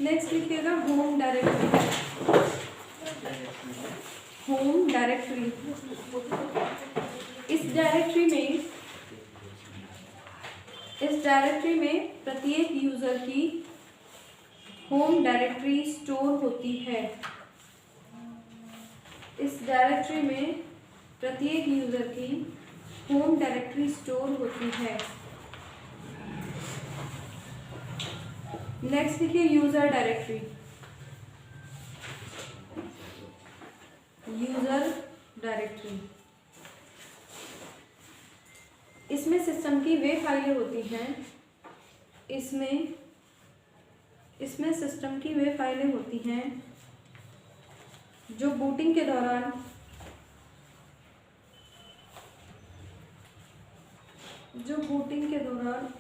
Next लिखिएगा home directory. Home directory, इस directory में प्रत्येक यूजर की होम डायरेक्टरी स्टोर होती है। इस डायरेक्टरी में प्रत्येक यूजर की होम डायरेक्टरी स्टोर होती है। नेक्स्ट लिखिए यूजर डायरेक्टरी। यूजर डायरेक्टरी, इसमें सिस्टम की वे फाइलें होती हैं। इसमें सिस्टम की वे फाइलें होती हैं जो बूटिंग के दौरान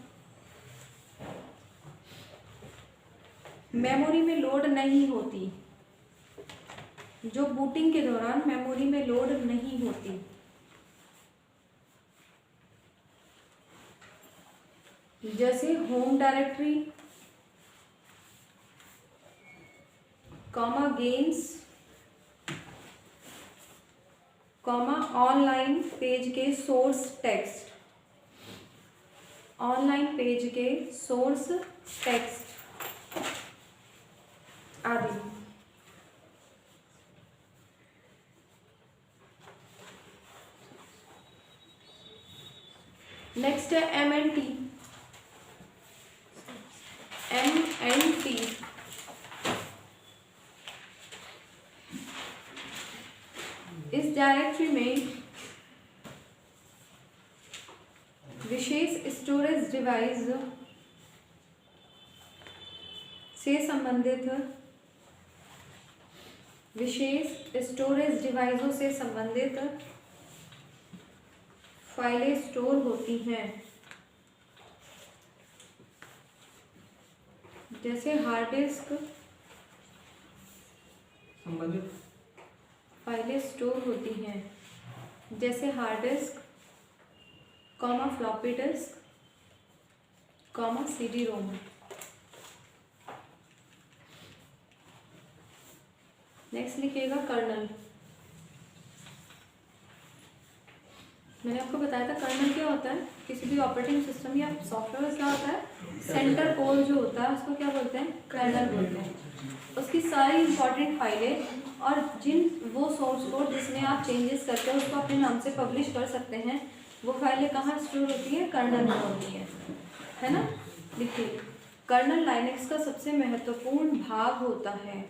मेमोरी में लोड नहीं होती। जो बूटिंग के दौरान मेमोरी में लोड नहीं होती। जैसे home directory, comma games, comma online page के सोर्स टेक्स्ट, ऑनलाइन पेज के सोर्स टेक्स्ट आदि। नेक्स्ट है MNT। इस डायरेक्टरी में विशेष स्टोरेज डिवाइस से संबंधित डिवाइसों से संबंधित फाइलें स्टोर होती हैं। जैसे हार्ड डिस्क संबंधित फाइलें स्टोर होती हैं। जैसे hard disk, comma floppy disk, comma CD रोम। नेक्स्ट लिखिएगा कर्नल। मैंने आपको बताया था कर्नल क्या होता है। किसी भी ऑपरेटिंग सिस्टम या सॉफ्टवेयर में क्या होता है, सेंटर कोर जो होता है उसको क्या बोलते हैं, कर्नल बोलते हैं। उसकी सारी इंपॉर्टेंट फाइलें और वो सोर्स कोड जिसमें आप चेंजेस करके उसको अपने नाम से पब्लिश कर सकते हैं, वो फाइलें कहाँ स्टोर होती है, कर्नल में होती है ना। देखिए कर्नल लाइनक्स का सबसे महत्वपूर्ण भाग होता है।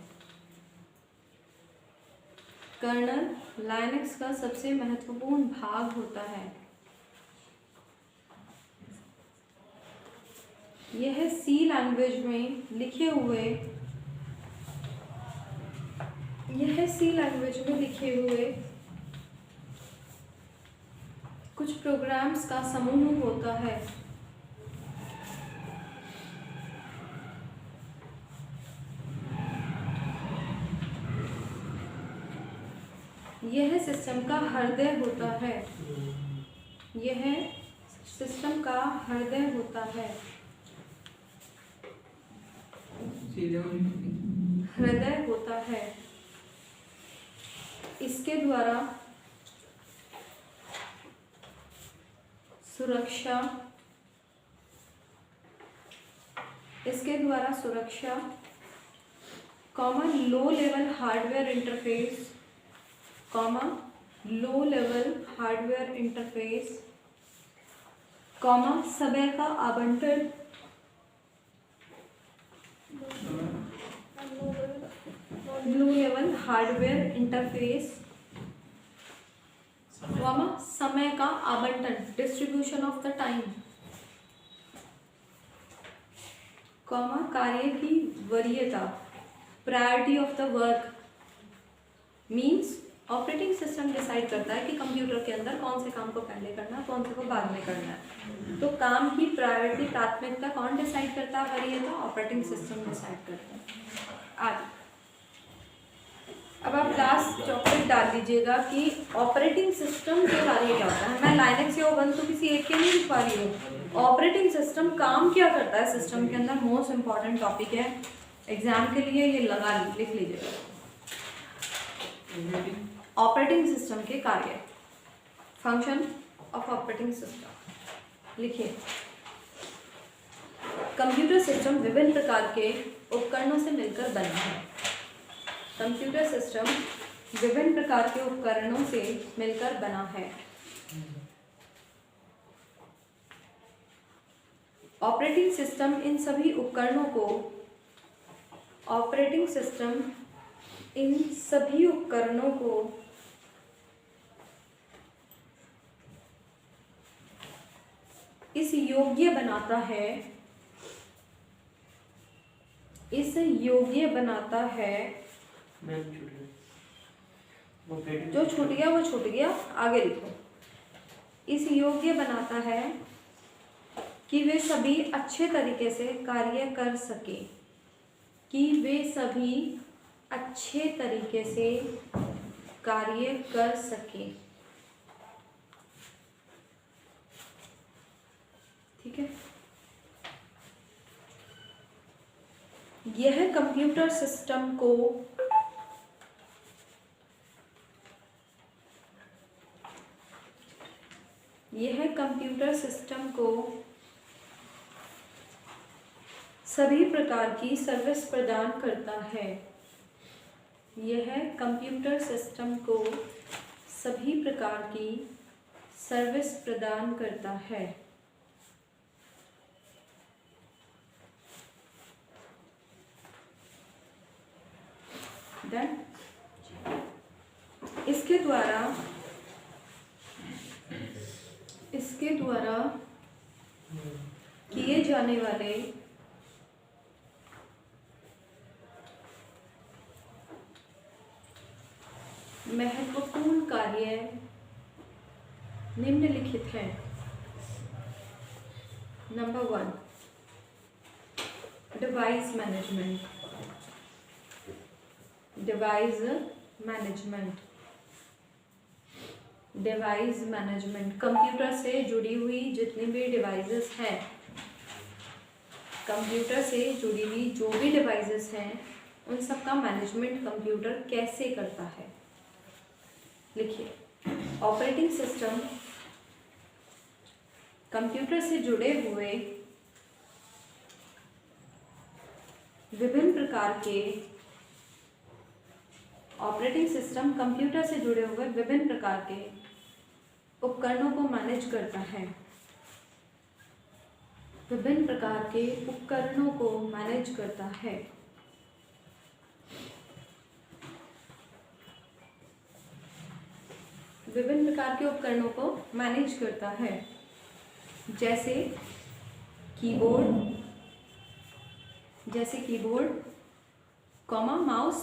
कर्नल लाइनक्स का सबसे महत्वपूर्ण भाग होता है। यह सी लैंग्वेज में लिखे हुए कुछ प्रोग्राम्स का समूह होता है। यह सिस्टम का हृदय होता है। यह सिस्टम का हृदय होता है। हृदय होता है। इसके द्वारा सुरक्षा, common low level hardware interface, comma समय का आवंटन, low level hardware interface, comma समय का आवंटन, distribution of the time, comma कार्य की वरीयता, priority of the work. Means operating system decide करता है कि कंप्यूटर के अंदर कौन से काम को पहले करना है, कौन से को बाद में करना है। तो काम की प्रायोरिटी, प्राथमिकता कौन डिसाइड करता है, वरीयता ऑपरेटिंग सिस्टम डिसाइड करता है आदि। अब आप लास्ट चॉकलेट डाल दीजिएगा कि ऑपरेटिंग सिस्टम के बारे में क्या होता है। मैं लाइनक्स या उबंटू किसी एक के नहीं लिख पा रही हूँ। ऑपरेटिंग सिस्टम काम क्या करता है सिस्टम के अंदर, मोस्ट इम्पॉर्टेंट टॉपिक है। एग्जाम के लिए ये लिख लीजिएगा। ऑपरेटिंग सिस्टम के कार्य, फंक्शन ऑफ ऑपरेटिंग सिस्टम लिखिए। कंप्यूटर सिस्टम विभिन्न प्रकार के उपकरणों से मिलकर बना है। कंप्यूटर सिस्टम विभिन्न प्रकार के उपकरणों से मिलकर बना है। ऑपरेटिंग सिस्टम इन सभी उपकरणों को इस योग्य बनाता है। जो छूट गया वो छूट गया, आगे लिखो। इस योग्य बनाता है कि वे सभी अच्छे तरीके से कार्य कर सके। ठीक है। यह कंप्यूटर सिस्टम को सभी प्रकार की सर्विस प्रदान करता है। यह कंप्यूटर सिस्टम को सभी प्रकार की सर्विस प्रदान करता है। देन इसके द्वारा किए जाने वाले महत्वपूर्ण कार्य निम्नलिखित हैं। नंबर 1, डिवाइस मैनेजमेंट कंप्यूटर से जुड़ी हुई जितनी भी डिवाइसेस हैं, कंप्यूटर से जुड़ी हुई जो भी डिवाइसेस हैं, उन सब का मैनेजमेंट कंप्यूटर कैसे करता है। लिखिए। ऑपरेटिंग सिस्टम कंप्यूटर से जुड़े हुए विभिन्न प्रकार के उपकरणों को मैनेज करता है। विभिन्न प्रकार के उपकरणों को मैनेज करता है। जैसे keyboard, mouse,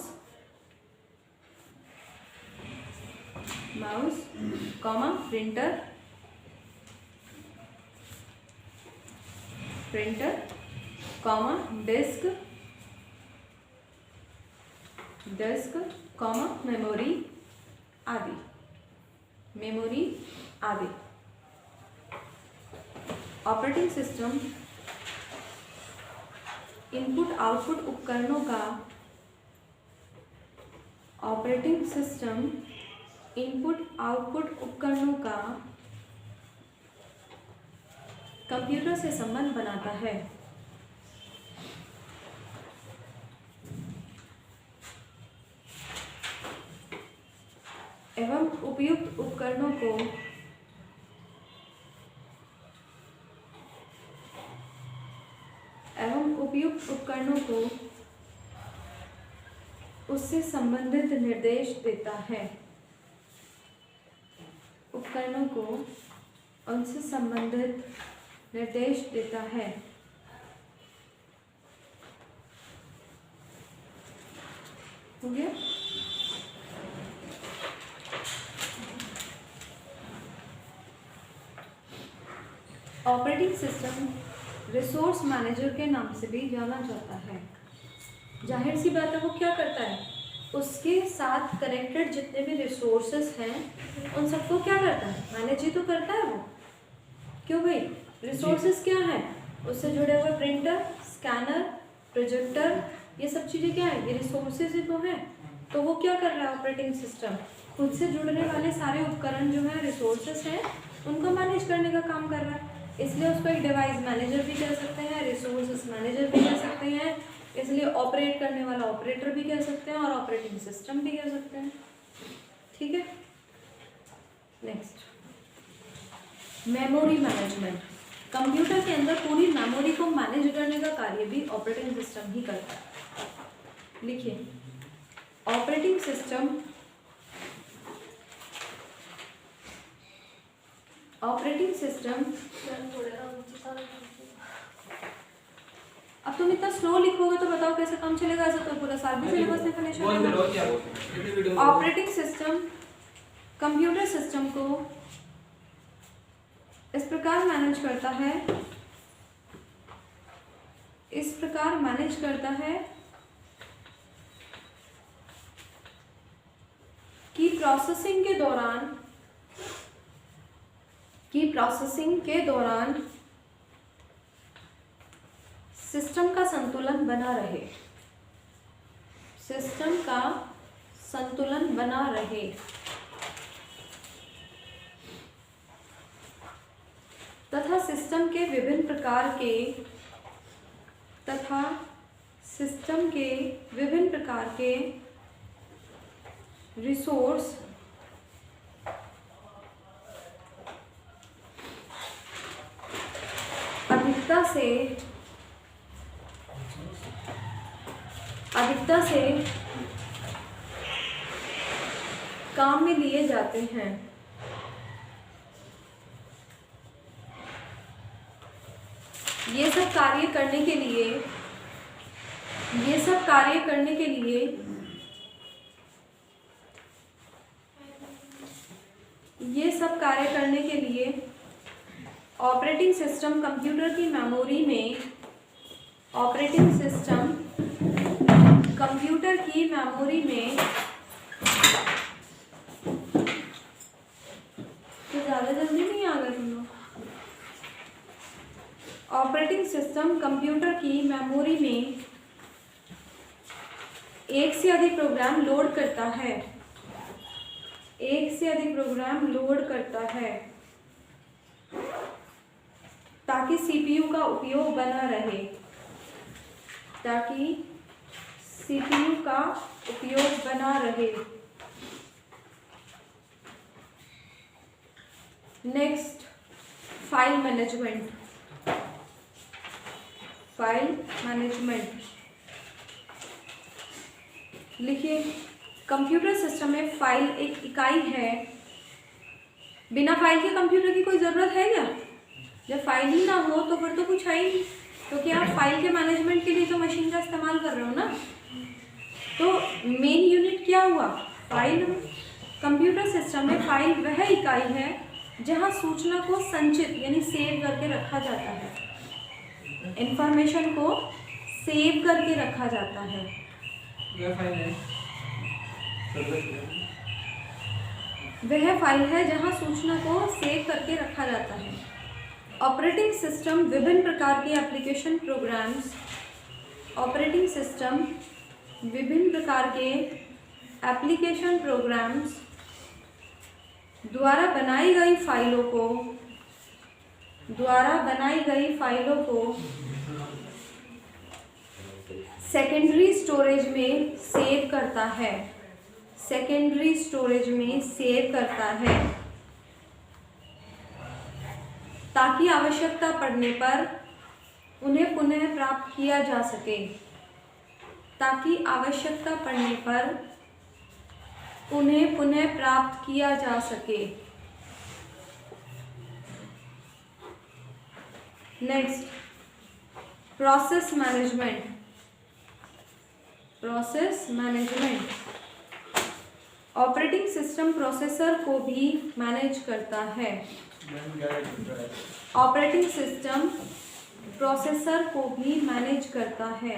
printer, disk, memory आदि। ऑपरेटिंग सिस्टम इनपुट आउटपुट उपकरणों का कंप्यूटर से संबंध बनाता है। एवं उपयुक्त उपकरणों को उससे संबंधित निर्देश देता है। हो गया। ऑपरेटिंग सिस्टम रिसोर्स मैनेजर के नाम से भी जाना जाता है। जाहिर सी बात है, वो क्या करता है, उसके साथ कनेक्टेड जितने भी रिसोर्सेस हैं उन सबको क्या करता है, मैनेज ही तो करता है वो। क्यों भाई, रिसोर्सेस क्या है, उससे जुड़े हुए प्रिंटर, स्कैनर, प्रोजेक्टर, ये सब चीज़ें क्या है, ये रिसोर्सेज ही तो हैं। तो वो क्या कर रहा है ऑपरेटिंग सिस्टम, खुद से जुड़ने वाले सारे उपकरण जो है रिसोर्सेज हैं उनको मैनेज करने का काम कर रहा है। इसलिए उसको एक डिवाइस मैनेजर भी कह सकते हैं, रिसोर्सेज मैनेजर भी कह सकते हैं, इसलिए ऑपरेट करने वाला ऑपरेटर भी कह सकते हैं और ऑपरेटिंग सिस्टम भी कह सकते हैं। ठीक है, नेक्स्ट मेमोरी मैनेजमेंट। कंप्यूटर के अंदर पूरी मेमोरी को मैनेज करने का कार्य भी ऑपरेटिंग सिस्टम ही करता है। लिखिए, ऑपरेटिंग सिस्टम अब तुम इतना स्लो लिखोगे तो बताओ कैसे काम चलेगा, ऐसा तो पूरा साल भी सिलेबस में फिनिश होगा। ऑपरेटिंग सिस्टम कंप्यूटर सिस्टम को इस प्रकार मैनेज करता है कि प्रोसेसिंग के दौरान सिस्टम का संतुलन बना रहे। तथा सिस्टम के विभिन्न प्रकार के रिसोर्स अधिकता से काम में लिए जाते हैं। ये सब कार्य करने के लिए ऑपरेटिंग सिस्टम कंप्यूटर की मेमोरी में तो ज़्यादा जल्दी नहीं आ गए तुम लोग। ऑपरेटिंग सिस्टम कंप्यूटर की मेमोरी में एक से अधिक प्रोग्राम लोड करता है ताकि सीपीयू का उपयोग बना रहे। Next, file management. लिखिए, कंप्यूटर सिस्टम में फाइल एक इकाई है। बिना फाइल के कंप्यूटर की कोई ज़रूरत है क्या? जब फाइल ही ना हो तो फिर तो कुछ है ही नहीं, क्योंकि आप फाइल के मैनेजमेंट के लिए तो मशीन का इस्तेमाल कर रहे हो ना। तो मेन यूनिट क्या हुआ? फाइल। कंप्यूटर सिस्टम में फाइल वह इकाई है जहां सूचना को संचित यानी सेव करके रखा जाता है, इंफॉर्मेशन को सेव करके रखा जाता है। वह फाइल है जहां सूचना को सेव करके रखा जाता है। ऑपरेटिंग सिस्टम विभिन्न प्रकार के एप्लीकेशन प्रोग्राम्स द्वारा बनाई गई फाइलों को सेकेंडरी स्टोरेज में सेव करता है ताकि आवश्यकता पड़ने पर उन्हें पुनः प्राप्त किया जा सके। Next, process management. Operating system processor को भी मैनेज करता है। ऑपरेटिंग सिस्टम प्रोसेसर को भी मैनेज करता है।